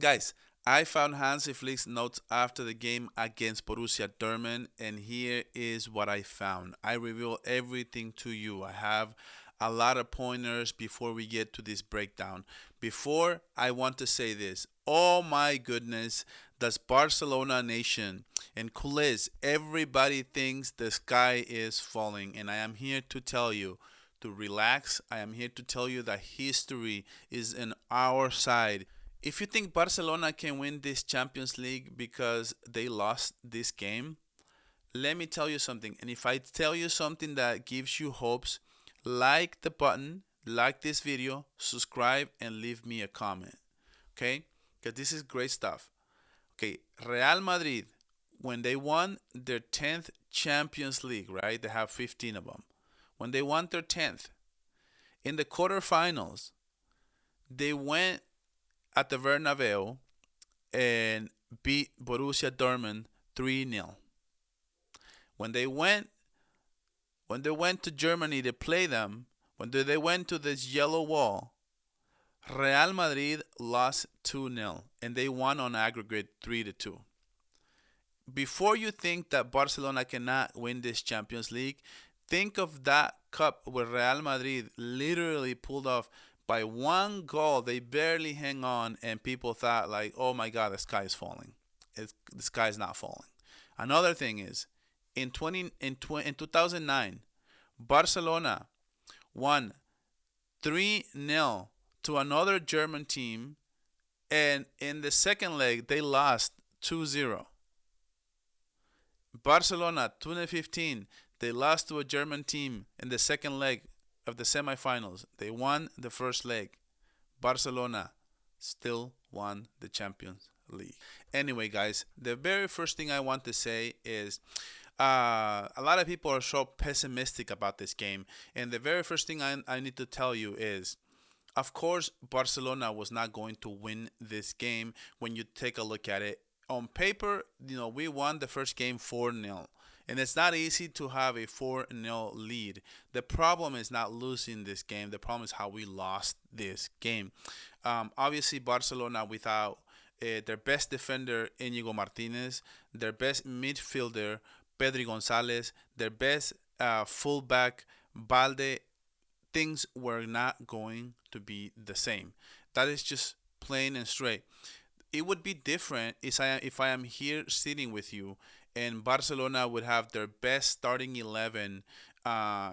Guys, I found Hansi Flick's notes after the game against Borussia Dortmund, and here is what I found. I reveal everything to you. I have a lot of pointers before we get to this breakdown. Before, I want to say this. Oh my goodness, does Barcelona nation and culés, everybody thinks the sky is falling, and I am here to tell you to relax. I am here to tell you that history is in our side. If you think Barcelona can win this Champions League because they lost this game, let me tell you something. And if I tell you something that gives you hopes, like the button, like this video, subscribe, and leave me a comment. Okay? Because this is great stuff. Okay, Real Madrid, when they won their 10th Champions League, right? They have 15 of them. When they won their 10th, in the quarterfinals, they went at the Bernabeu and beat Borussia Dortmund 3-0. When they went when they went to Germany to play them, when they went to this yellow wall, Real Madrid lost 2-0 and they won on aggregate 3-2. Before you think that Barcelona cannot win this Champions League, think of that cup where Real Madrid literally pulled off by one goal. They barely hang on, and people thought like, "Oh my God, the sky is falling." The sky is not falling. Another thing is, in 2009, Barcelona won 3-0 to another German team, and in the second leg they lost 2-0. Barcelona 2015, they lost to a German team in the second leg of the semifinals. They won the first leg. Barcelona still won the Champions League. Anyway, guys, the very first thing I want to say is a lot of people are so pessimistic about this game. And the very first thing I need to tell you is, of course, Barcelona was not going to win this game when you take a look at it. On paper, we won the first game 4-0. And it's not easy to have a 4-0 lead. The problem is not losing this game. The problem is how we lost this game. Obviously, Barcelona without their best defender, Íñigo Martinez, their best midfielder, Pedri Gonzalez, their best fullback, Balde, things were not going to be the same. That is just plain and straight. It would be different if I am here sitting with you and Barcelona would have their best starting 11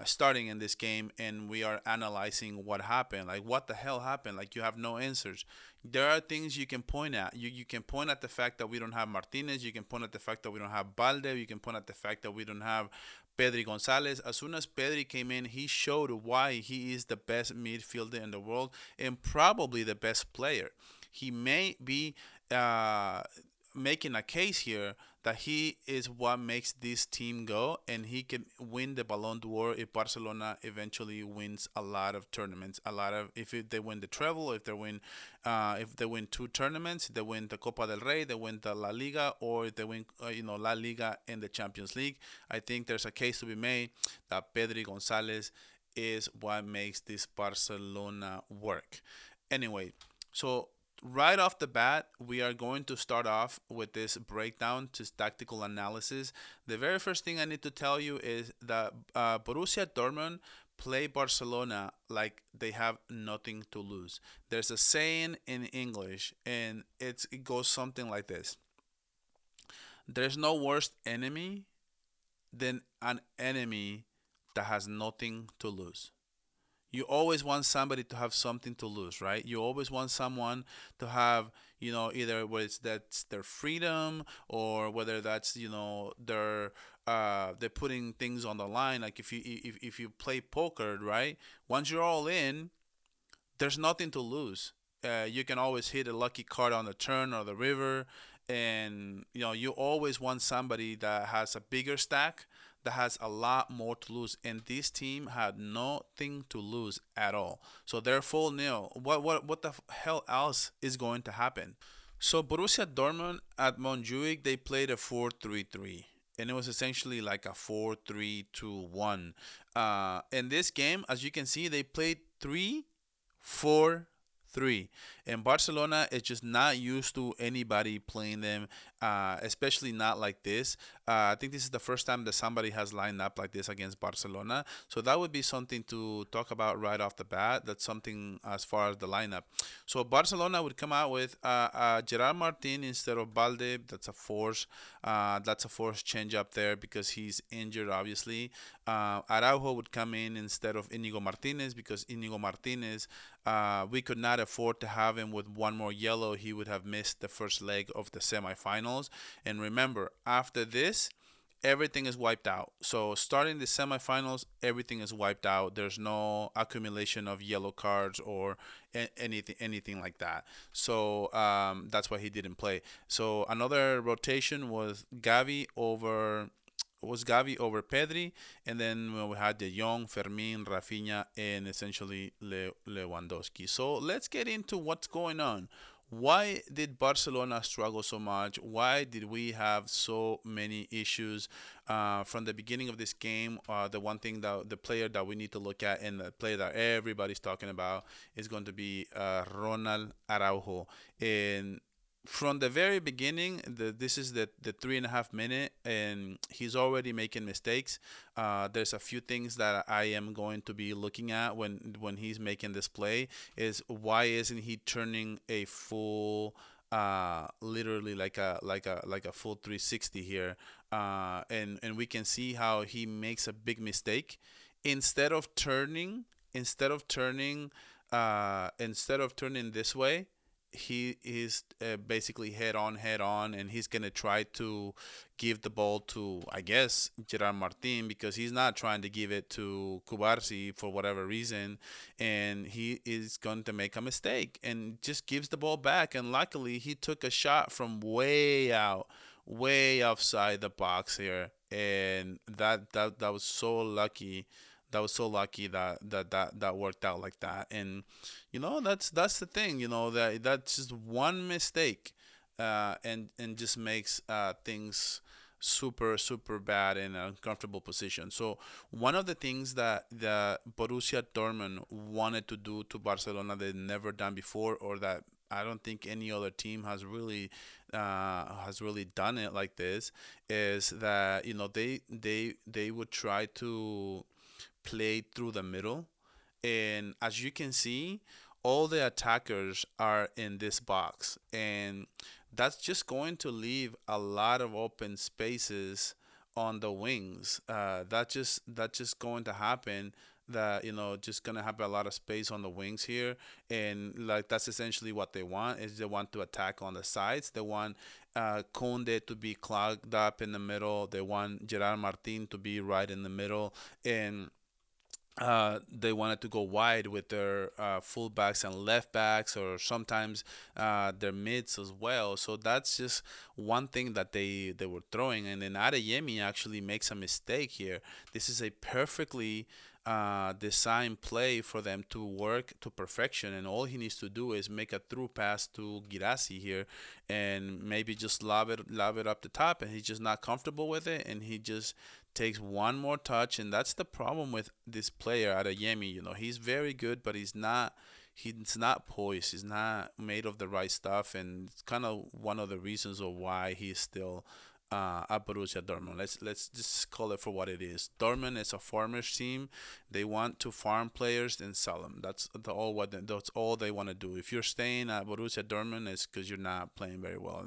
starting in this game, and we are analyzing what happened. Like, what the hell happened? Like, you have no answers. There are things you can point at. You can point at the fact that we don't have Martinez. You can point at the fact that we don't have Balde. You can point at the fact that we don't have Pedri Gonzalez. As soon as Pedri came in, he showed why he is the best midfielder in the world and probably the best player. He may be making a case here that he is what makes this team go, and he can win the Ballon d'Or if Barcelona eventually wins a lot of tournaments. A lot of they win the treble, if they win two tournaments, they win the Copa del Rey, they win the La Liga, or if they win La Liga and the Champions League. I think there's a case to be made that Pedri Gonzalez is what makes this Barcelona work. Anyway, so right off the bat, we are going to start off with this breakdown to tactical analysis. The very first thing I need to tell you is that Borussia Dortmund play Barcelona like they have nothing to lose. There's a saying in English, and it goes something like this: there's no worse enemy than an enemy that has nothing to lose. You always want somebody to have something to lose, right? You always want someone to have, either whether it's that's their freedom, or whether that's, they're putting things on the line. Like if you play poker, right? Once you're all in, there's nothing to lose. You can always hit a lucky card on the turn or the river, and you always want somebody that has a bigger stack, that has a lot more to lose. And this team had nothing to lose at all, so they're full nil. What the hell else is going to happen? So Borussia Dortmund at Montjuic, they played a 4-3-3, and it was essentially like a 4-3-2-1. In this game, as you can see, they played 3-4-3. three. And Barcelona is just not used to anybody playing them, especially not like this. I think this is the first time that somebody has lined up like this against Barcelona. So that would be something to talk about right off the bat. That's something as far as the lineup. So Barcelona would come out with Gerard Martin instead of Balde. That's a force. That's a force change up there because he's injured, obviously. Araujo would come in instead of Inigo Martinez because Inigo Martinez, we could not afford to have him with one more yellow. He would have missed the first leg of the semifinals. And remember, after this, everything is wiped out. So starting the semifinals, everything is wiped out. There's no accumulation of yellow cards or anything like that. So that's why he didn't play. So another rotation was Gavi over Pedri, and then we had De Jong, Fermin, Rafinha, and essentially Lewandowski. So let's get into what's going on. Why did Barcelona struggle so much? Why did we have so many issues from the beginning of this game? The one thing that the player that we need to look at and the player that everybody's talking about is going to be Ronald Araujo. And from the very beginning, this is the 3.5 minute, and he's already making mistakes. There's a few things that I am going to be looking at when he's making this play. Is why isn't he turning a full, literally like a full 360 here? And we can see how he makes a big mistake. Instead of turning, instead of turning, instead of turning this way, he is basically head on, and he's gonna try to give the ball to, I guess, Gerard Martin, because he's not trying to give it to Kubarsi for whatever reason, and he is going to make a mistake and just gives the ball back. And luckily, he took a shot from way out, way outside the box here, and that was so lucky. That was so lucky that worked out like that. And that's the thing. That's just one mistake, and just makes things super bad in an uncomfortable position. So one of the things that the Borussia Dortmund wanted to do to Barcelona they'd never done before, or that I don't think any other team has really done it like this, is that they would try to play through the middle. And as you can see, all the attackers are in this box. And that's just going to leave a lot of open spaces on the wings. That's just going to happen. That just gonna have a lot of space on the wings here, and like that's essentially what they want. Is they want to attack on the sides. They want Conde to be clogged up in the middle. They want Gerard Martin to be right in the middle, and they wanted to go wide with their fullbacks and left backs, or sometimes their mids as well. So that's just one thing that they were throwing. And then Adeyemi actually makes a mistake here. This is a perfectly designed play for them to work to perfection, and all he needs to do is make a through pass to Girassi here, and maybe just lob it up the top, and he's just not comfortable with it, and he just takes one more touch. And that's the problem with this player Adeyemi. He's very good, but he's not poised. He's not made of the right stuff, and it's kind of one of the reasons of why he's still at Borussia Dortmund. Let's just call it for what it is. Dortmund is a farmers team. They want to farm players and sell them. That's all they want to do. If you're staying at Borussia Dortmund, it's because you're not playing very well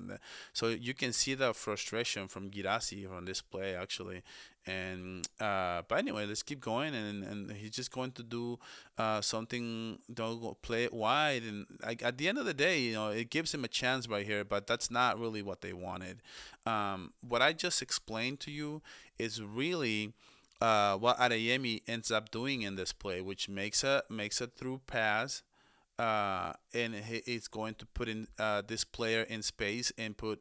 so you can see the frustration from Girassi on this play actually. And but anyway, let's keep going, and he's just going to do something. Don't go play it wide, and at the end of the day, it gives him a chance right here. But that's not really what they wanted. What I just explained to you is really what Adeyemi ends up doing in this play, which makes a through pass, and he's going to put in this player in space and put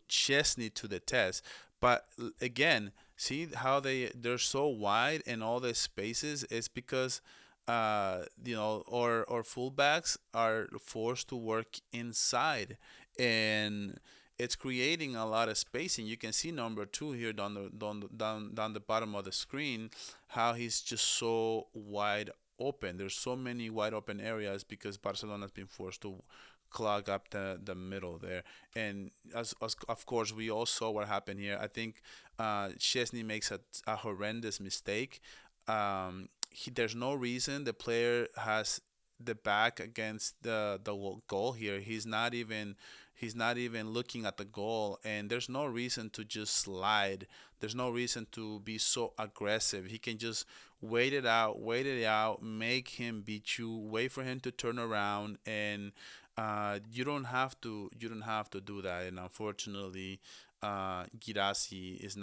Chesney to the test. But again, see how they're so wide in all the spaces. It's because or fullbacks are forced to work inside, and it's creating a lot of spacing. You can see number two here down the bottom of the screen, how he's just so wide open. There's so many wide open areas because Barcelona's been forced to clog up the middle there. And as of course we all saw what happened here. I think Chesney makes a horrendous mistake. There's no reason the player has the back against the goal here. He's not even looking at the goal, and there's no reason to just slide. There's no reason to be so aggressive. He can just wait it out, make him beat you, wait for him to turn around, and you don't have to do that. And unfortunately, Girassi is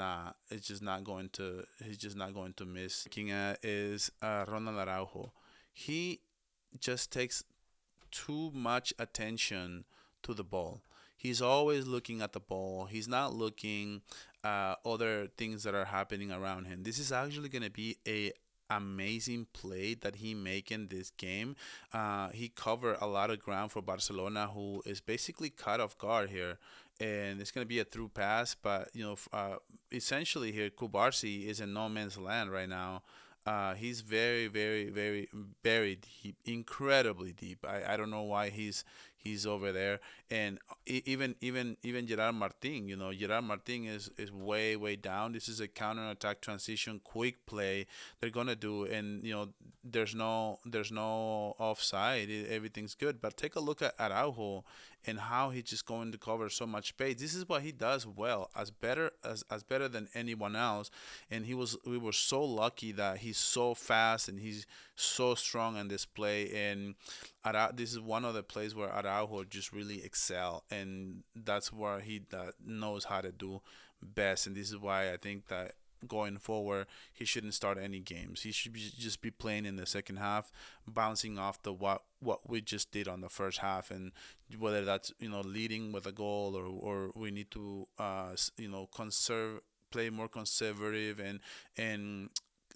just not going to he's just not going to miss. Looking at is Ronald Araujo. He just takes too much attention to the ball. He's always looking at the ball. He's not looking at other things that are happening around him. This is actually going to be a amazing play that he make in this game. He covered a lot of ground for Barcelona, who is basically caught off guard here. And it's going to be a through pass, but essentially here, Kubarsi is in no man's land right now. He's very, very, very, very deep, incredibly deep. I don't know why he's over there. And even Gerard Martin, Gerard Martin is way, way down. This is a counter attack transition, quick play they're gonna do, and there's no offside. Everything's good. But take a look at Araujo and how he's just going to cover so much space. This is what he does well, as better than anyone else. And we were so lucky that he's so fast and he's so strong in this play. And this is one of the plays where Araujo just really excel, and that's where he knows how to do best. And this is why I think that going forward, he shouldn't start any games. He should just be playing in the second half, bouncing off the what we just did on the first half, and whether that's leading with a goal, or we need to conserve, play more conservative, and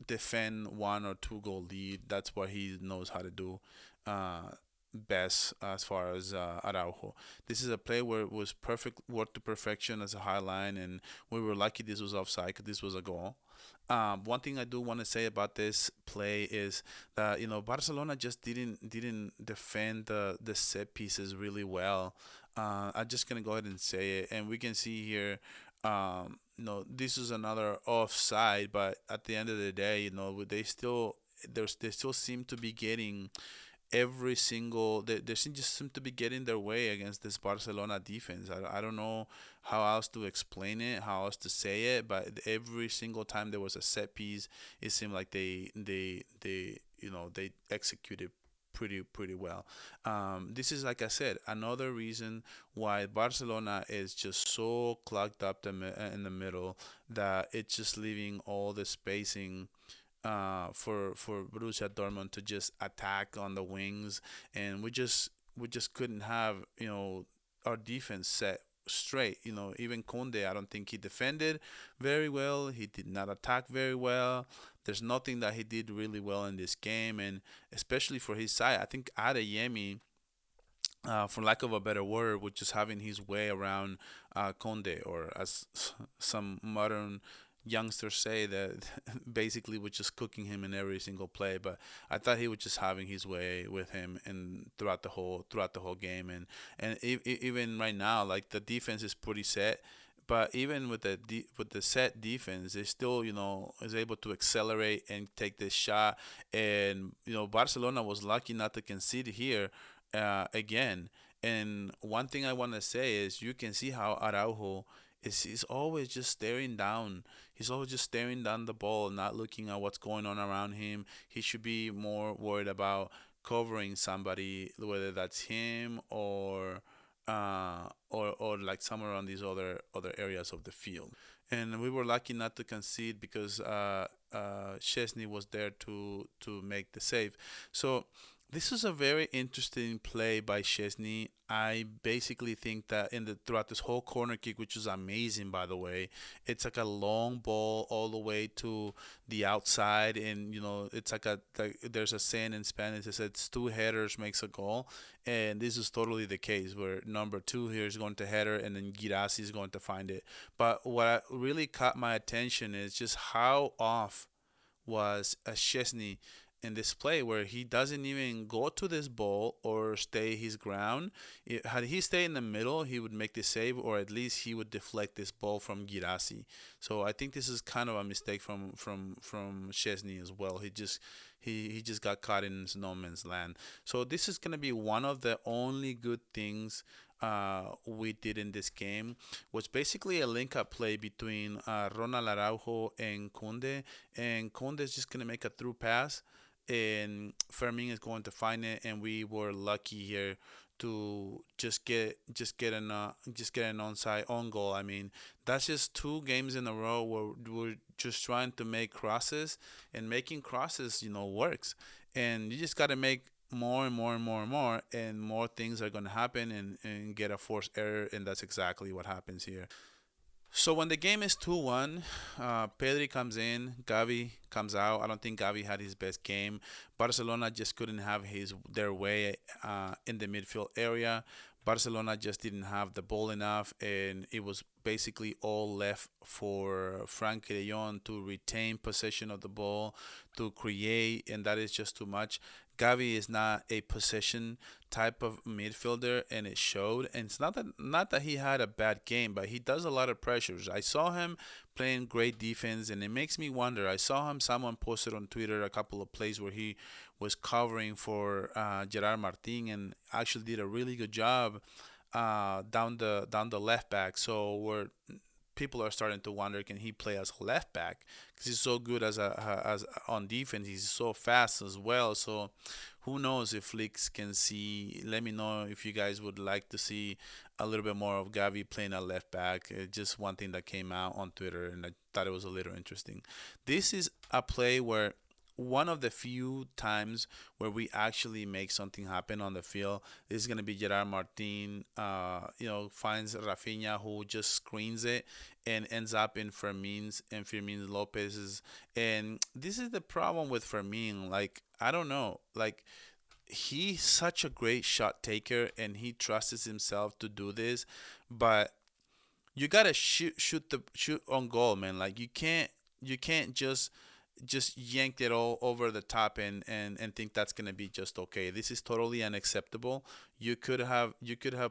defend one or two goal lead. That's what he knows how to do. Best as far as Araujo. This is a play where it was perfect, worked to perfection as a high line, and we were lucky this was offside 'cause this was a goal. One thing I do want to say about this play is that Barcelona just didn't defend the set pieces really well. I'm just gonna go ahead and say it, and we can see here. This is another offside, but at the end of the day, they still seem to be getting every single they just seem to be getting their way against this Barcelona defense. I don't know how else to explain it, how else to say it, but every single time there was a set piece, it seemed like they executed pretty well. This is, like I said, another reason why Barcelona is just so clogged up in the middle, that it's just leaving all the spacing for Borussia Dortmund to just attack on the wings, and we just couldn't have our defense set straight. Even Conde, I don't think he defended very well. He did not attack very well. There's nothing that he did really well in this game, and especially for his side, I think Adeyemi, for lack of a better word, was just having his way around Conde, or as some modern youngsters say, that basically was just cooking him in every single play. But I thought he was just having his way with him and throughout the whole game. Even right now, like, the defense is pretty set. But even with the set defense, they still is able to accelerate and take this shot. And Barcelona was lucky not to concede here again. And one thing I want to say is, you can see how Araujo is always just staring down. He's always just staring down the ball, not looking at what's going on around him. He should be more worried about covering somebody, whether that's him or like somewhere on these other areas of the field. And we were lucky not to concede because Chesney was there to make the save. So this is a very interesting play by Chesney. I basically think that throughout this whole corner kick, which is amazing, by the way, it's like a long ball all the way to the outside, and it's like there's a saying in Spanish that says two headers makes a goal, and this is totally the case, where number two here is going to header, and then Girassi is going to find it. But what really caught my attention is just how off was Chesney in this play where he doesn't even go to this ball or stay his ground. Had he stayed in the middle, he would make the save, or at least he would deflect this ball from Girassi. So I think this is kind of a mistake from Chesney as well. He just got caught in no man's land. So this is gonna be one of the only good things we did in this game, was basically a link-up play between Ronald Araujo and Kunde, and Kunde is just gonna make a through pass, and Fermin is going to find it, and we were lucky here to just get an onside on goal. I mean, that's just two games in a row where we're just trying to make crosses, and making crosses, works. And you just got to make more and more and more and more, and more things are going to happen, and get a forced error, and that's exactly what happens here. So when the game is 2-1, Pedri comes in, Gavi comes out. I don't think Gavi had his best game. Barcelona just couldn't have their way in the midfield area. Barcelona just didn't have the ball enough, and it was basically all left for Frank de Jong to retain possession of the ball, to create, and that is just too much. Gavi is not a possession type of midfielder, and it showed. And it's not that he had a bad game, but he does a lot of pressures. I saw him playing great defense, and it makes me wonder. I saw him. Someone posted on Twitter a couple of plays where he was covering for Gerard Martin, and actually did a really good job down the left back. So where people are starting to wonder, can he play as a left back, because he's so good as on defense. He's so fast as well. So who knows if Flicks can see. Let me know if you guys would like to see a little bit more of Gavi playing a left back. Just one thing that came out on Twitter, and I thought it was a little interesting. This is a play where, one of the few times where we actually make something happen on the field. This is going to be Gerard Martin, finds Rafinha, who just screens it and ends up in Fermin Lopez's. And this is the problem with Fermin. Like, I don't know. Like, he's such a great shot taker, and he trusts himself to do this, but you gotta shoot on goal, man. Like, you can't just yanked it all over the top, and think that's gonna be just okay. This is totally unacceptable. You could have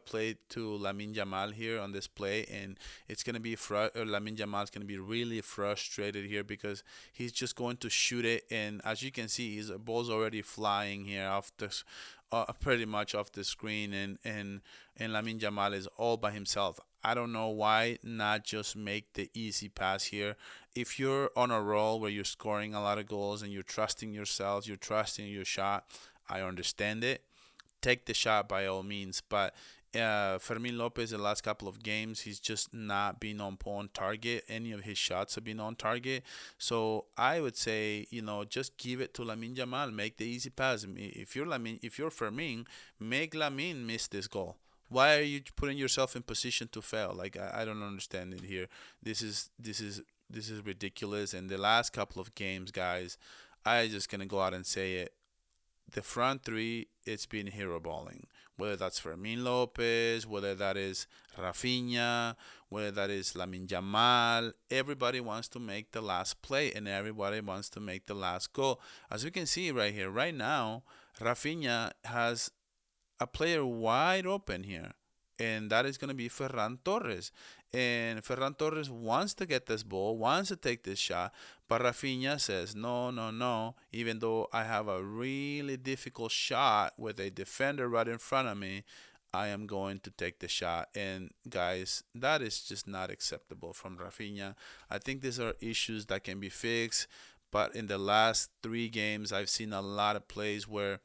played to Lamine Yamal here on this play, and it's gonna be Lamine Yamal's gonna be really frustrated here, because he's just going to shoot it, and as you can see, his ball's already flying here off this. Pretty much off the screen, and Lamine Yamal is all by himself. I don't know why not just make the easy pass here. If you're on a roll where you're scoring a lot of goals and you're trusting yourselves, you're trusting your shot, I understand it. Take the shot by all means. But Fermin Lopez, the last couple of games, he's just not been on target. Any of his shots have been on target. So I would say, just give it to Lamine Yamal. Make the easy pass. If you're Fermin, make Lamine miss this goal. Why are you putting yourself in position to fail? Like, I don't understand it here. This is ridiculous. And the last couple of games, guys, I just gonna go out and say it. The front three, it's been hero balling. Whether that's Fermin Lopez, whether that is Rafinha, whether that is Lamine Yamal, everybody wants to make the last play, and everybody wants to make the last goal. As we can see right here, right now, Rafinha has a player wide open here, and that is going to be Ferran Torres. And Ferran Torres wants to get this ball, wants to take this shot, but Rafinha says, no, no, no. Even though I have a really difficult shot with a defender right in front of me, I am going to take the shot. And guys, that is just not acceptable from Rafinha. I think these are issues that can be fixed, but in the last 3 games, I've seen a lot of plays where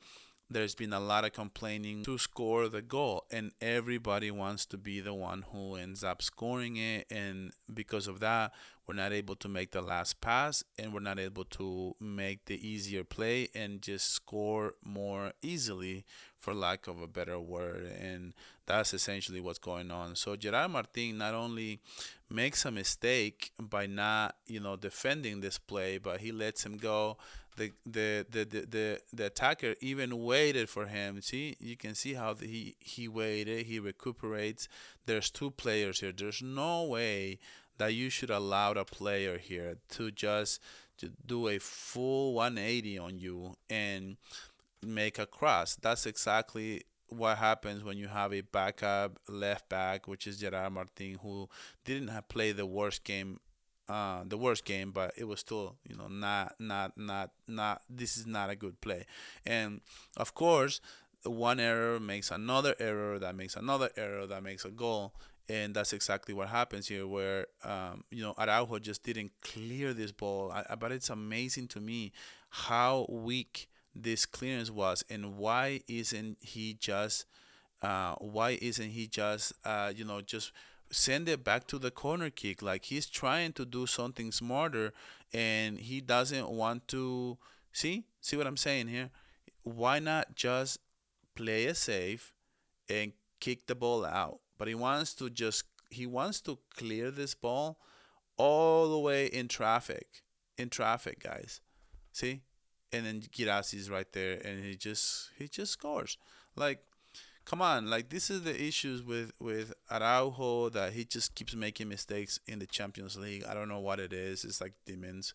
there's been a lot of complaining to score the goal, and everybody wants to be the one who ends up scoring it, and because of that, we're not able to make the last pass, and we're not able to make the easier play and just score more easily, for lack of a better word. And that's essentially what's going on. So Gerard Martin not only makes a mistake by not defending this play, but he lets him go. The attacker even waited for him. See, you can see how he waited. He recuperates. There's 2 players here. There's no way that you should allow a player here to just to do a full 180 on you and make a cross. That's exactly what happens when you have a backup left back, which is Gerard Martin, who didn't have played the worst game, but it was still, not. This is not a good play, and of course, one error makes another error, that makes another error, that makes a goal, and that's exactly what happens here, where Araujo just didn't clear this ball. But it's amazing to me how weak this clearance was, and why isn't he just just send it back to the corner kick? Like, he's trying to do something smarter, and he doesn't want to. See what I'm saying here? Why not just play it safe and kick the ball out? But he wants to clear this ball all the way in traffic, guys. See, and then Girassi right there, and he just scores. Like, come on, like, this is the issues with Araujo, that he just keeps making mistakes in the Champions League. I don't know what it is. It's like demons.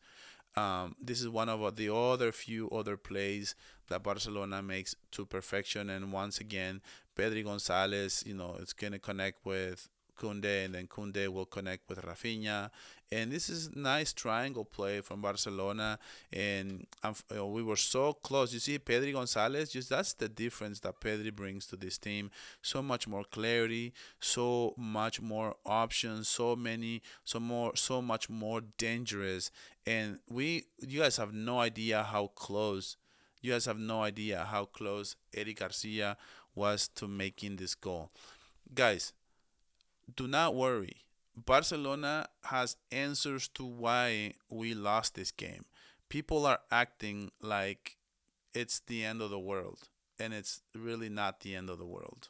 This is one of the other few other plays that Barcelona makes to perfection, and once again, Pedri Gonzalez, it's gonna connect with Kunde, and then Kunde will connect with Rafinha, and this is nice triangle play from Barcelona, and we were so close. You see, Pedri Gonzalez, just that's the difference that Pedri brings to this team. So much more clarity, so much more options, so much more dangerous, and you guys have no idea how close. You guys have no idea how close Eric Garcia was to making this goal. Guys, do not worry. Barcelona has answers to why we lost this game. People are acting like it's the end of the world, and it's really not the end of the world.